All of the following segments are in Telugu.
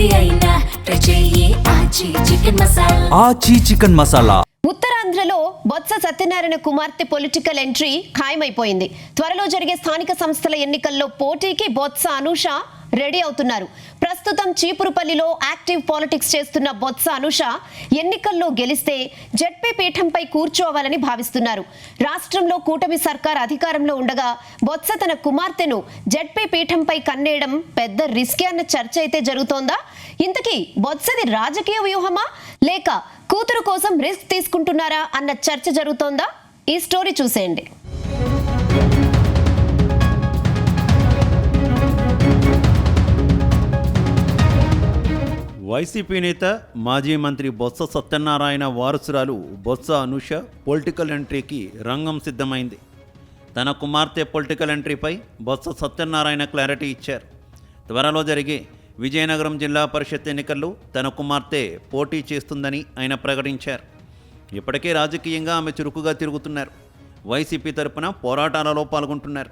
ఏది అయినా ట్రై చెయ్యి ఆచి చికెన్ మసాలా. ఉత్తరాంధ్రలో బొత్స సత్యనారాయణ కుమార్తె పొలిటికల్ ఎంట్రీ ఖాయమైపోయింది. త్వరలో జరిగే స్థానిక సంస్థల ఎన్నికల్లో పోటీకి బొత్స అనూష రెడీ అవుతున్నారు. ప్రస్తుతం చీపురుపల్లిలో యాక్టివ్ పాలిటిక్స్ చేస్తున్న బొత్స అనూష ఎన్నికల్లో గెలిస్తే జడ్పీ పీఠంపై కూర్చోవాలని భావిస్తున్నారు. రాష్ట్రంలో కూటమి సర్కార్ అధికారంలో ఉండగా బొత్స తన కుమార్తెను జడ్పీ పీఠంపై కన్నేయడం పెద్ద రిస్కే అన్న చర్చ అయితే జరుగుతోందా? ఇంతకీ బొత్సది రాజకీయ వ్యూహమా లేక కూతురు కోసం రిస్క్ తీసుకుంటున్నారా అన్న చర్చ జరుగుతోందా? ఈ స్టోరీ చూసేయండి. వైసీపీ నేత మాజీ మంత్రి బొత్స సత్యనారాయణ వారసురాలు బొత్స అనూష పొలిటికల్ ఎంట్రీకి రంగం సిద్ధమైంది. తన కుమార్తె పొలిటికల్ ఎంట్రీపై బొత్స సత్యనారాయణ క్లారిటీ ఇచ్చారు. త్వరలో జరిగే విజయనగరం జిల్లా పరిషత్ ఎన్నికల్లో తన కుమార్తె పోటీ చేస్తుందని ఆయన ప్రకటించారు. ఇప్పటికే రాజకీయంగా ఆమె చురుకుగా తిరుగుతున్నారు. వైసీపీ తరపున పోరాటాలలో పాల్గొంటున్నారు.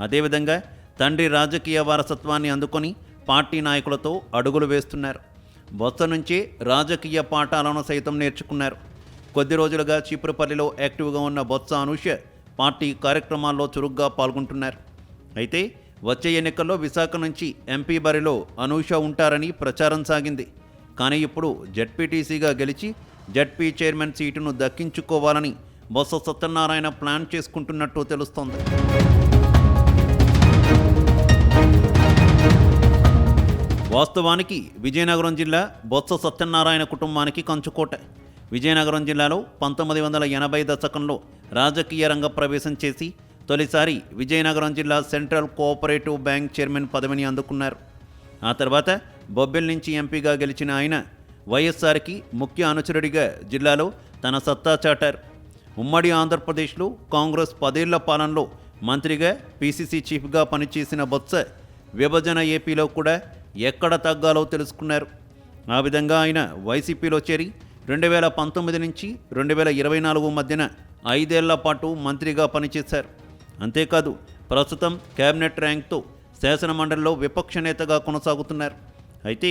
అదేవిధంగా తండ్రి రాజకీయ వారసత్వాన్ని అందుకొని పార్టీ నాయకులతో అడుగులు వేస్తున్నారు. బొత్స నుంచి రాజకీయ పాఠాలను సైతం నేర్చుకున్నారు. కొద్ది రోజులుగా చీపురుపల్లిలో యాక్టివ్గా ఉన్న బొత్స అనూష పార్టీ కార్యక్రమాల్లో చురుగ్గా పాల్గొంటున్నారు. అయితే వచ్చే ఎన్నికల్లో విశాఖ నుంచి ఎంపీ బరిలో అనూష ఉంటారని ప్రచారం సాగింది. కానీ ఇప్పుడు జడ్పీటీసీగా గెలిచి జడ్పీ చైర్మన్ సీటును దక్కించుకోవాలని బొత్స సత్యనారాయణ ప్లాన్ చేసుకుంటున్నట్టు తెలుస్తోంది. వాస్తవానికి విజయనగరం జిల్లా బొత్స సత్యనారాయణ కుటుంబానికి కంచుకోట. విజయనగరం జిల్లాలో 1980 దశకంలో రాజకీయ రంగ ప్రవేశం చేసి తొలిసారి విజయనగరం జిల్లా సెంట్రల్ కోఆపరేటివ్ బ్యాంక్ చైర్మన్ పదవిని అందుకున్నారు. ఆ తర్వాత బొబ్బిల్ నుంచి ఎంపీగా గెలిచిన ఆయన వైఎస్ఆర్కి ముఖ్య అనుచరుడిగా జిల్లాలో తన సత్తా చాటారు. ఉమ్మడి ఆంధ్రప్రదేశ్లో కాంగ్రెస్ 10 ఏళ్ల పాలనలో మంత్రిగా పీసీసీ చీఫ్గా పనిచేసిన బొత్స విభజన ఏపీలో కూడా ఎక్కడ తగ్గాలో తెలుసుకున్నారు. ఆ విధంగా ఆయన వైసీపీలో చేరి 2019 నుంచి 2024 మధ్యన 5 ఏళ్ల పాటు మంత్రిగా పనిచేశారు. అంతేకాదు ప్రస్తుతం కేబినెట్ ర్యాంక్తో శాసనమండలిలో విపక్ష నేతగా కొనసాగుతున్నారు. అయితే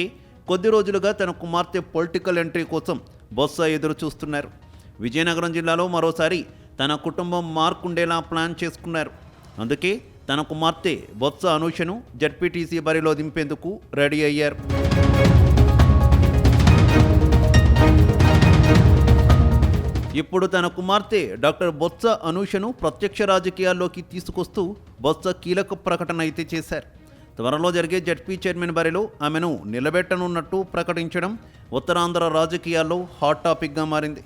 కొద్ది రోజులుగా తన కుమార్తె పొలిటికల్ ఎంట్రీ కోసం బొత్స ఎదురు చూస్తున్నారు. విజయనగరం జిల్లాలో మరోసారి తన కుటుంబం మార్కుండేలా ప్లాన్ చేసుకున్నారు. అందుకే తన కుమార్తె బొత్స అనూషను జడ్పీటీసీ బరిలో దింపేందుకు రెడీ అయ్యారు. ఇప్పుడు తన కుమార్తె డాక్టర్ బొత్స అనూషను ప్రత్యక్ష రాజకీయాల్లోకి తీసుకొస్తూ బొత్స కీలక ప్రకటన అయితే చేశారు. త్వరలో జరిగే జడ్పీ చైర్మన్ బరిలో ఆమెను నిలబెట్టనున్నట్టు ప్రకటించడం ఉత్తరాంధ్ర రాజకీయాల్లో హాట్ టాపిక్గా మారింది.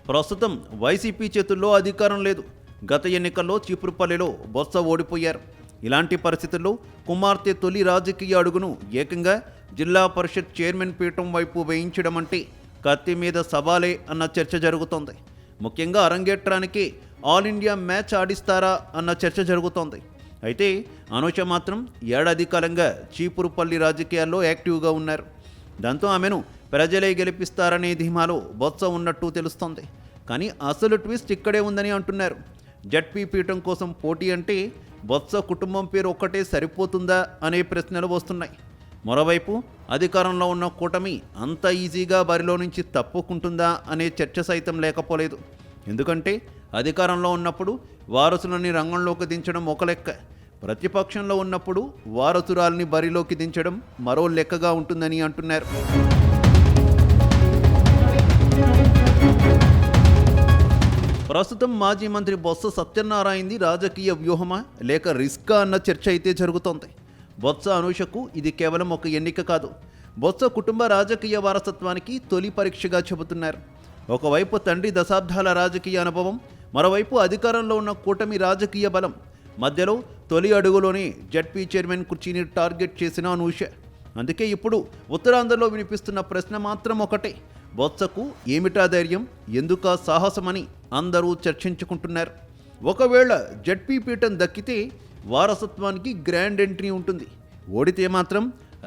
ప్రస్తుతం వైసీపీ చేతుల్లో అధికారం లేదు. గత ఎన్నికల్లో చీపురుపల్లిలో బొత్స ఓడిపోయారు. ఇలాంటి పరిస్థితుల్లో కుమార్తె తొలి రాజకీయ అడుగును ఏకంగా జిల్లా పరిషత్ చైర్మన్ పీఠం వైపు వేయించడం అంటే కత్తి మీద సవాలే అన్న చర్చ జరుగుతోంది. ముఖ్యంగా అరంగేట్రానికి ఆల్ ఇండియా మ్యాచ్ ఆడిస్తారా అన్న చర్చ జరుగుతోంది. అయితే అనూష మాత్రం ఏడాది కాలంగా చీపురుపల్లి రాజకీయాల్లో యాక్టివ్గా ఉన్నారు. దాంతో ఆమెను ప్రజలే గెలిపిస్తారనే ధీమాలో బొత్స ఉన్నట్టు తెలుస్తోంది. కానీ అసలు ట్విస్ట్ ఇక్కడే ఉందని అంటున్నారు. జడ్పీ పీఠం కోసం పోటీ అంటే బొత్స కుటుంబం పేరు ఒక్కటే సరిపోతుందా అనే ప్రశ్నలు వస్తున్నాయి. మరోవైపు అధికారంలో ఉన్న కూటమి అంత ఈజీగా బరిలో నుంచి తప్పుకుంటుందా అనే చర్చ సైతం లేకపోలేదు. ఎందుకంటే అధికారంలో ఉన్నప్పుడు వారసులని రంగంలోకి దించడం ఒక లెక్క, ప్రతిపక్షంలో ఉన్నప్పుడు వారసురాల్ని బరిలోకి దించడం మరో లెక్కగా ఉంటుందని అంటున్నారు. ప్రస్తుతం మాజీ మంత్రి బొత్స సత్యనారాయణది రాజకీయ వ్యూహమా లేక రిస్కా అన్న చర్చ అయితే జరుగుతోంది. బొత్స అనూషకు ఇది కేవలం ఒక ఎన్నిక కాదు, బొత్స కుటుంబ రాజకీయ వారసత్వానికి తొలి పరీక్షగా చెబుతున్నారు. ఒకవైపు తండ్రి దశాబ్దాల రాజకీయ అనుభవం, మరోవైపు అధికారంలో ఉన్న కూటమి రాజకీయ బలం, మధ్యలో తొలి అడుగులోనే జడ్పీ చైర్మన్ కుర్చీని టార్గెట్ చేసిన అనూష. అందుకే ఇప్పుడు ఉత్తరాంధ్రలో వినిపిస్తున్న ప్రశ్న మాత్రం ఒకటే, బొత్సకు ఏమిటా ధైర్యం, ఎందుకా సాహసమని అందరూ చర్చించుకుంటున్నారు. ఒకవేళ జడ్పీ పీఠం దక్కితే వారసత్వానికి గ్రాండ్ ఎంట్రీ ఉంటుంది, ఓడితే మాత్రం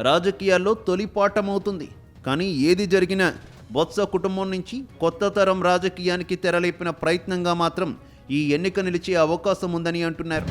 రాజకీయాల్లో తొలి పాఠమవుతుంది. కానీ ఏది జరిగినా బొత్స కుటుంబం నుంచి కొత్త తరం రాజకీయానికి తెరలేపిన ప్రయత్నంగా మాత్రం ఈ ఎన్నిక నిలిచే అవకాశం ఉందని అంటున్నారు.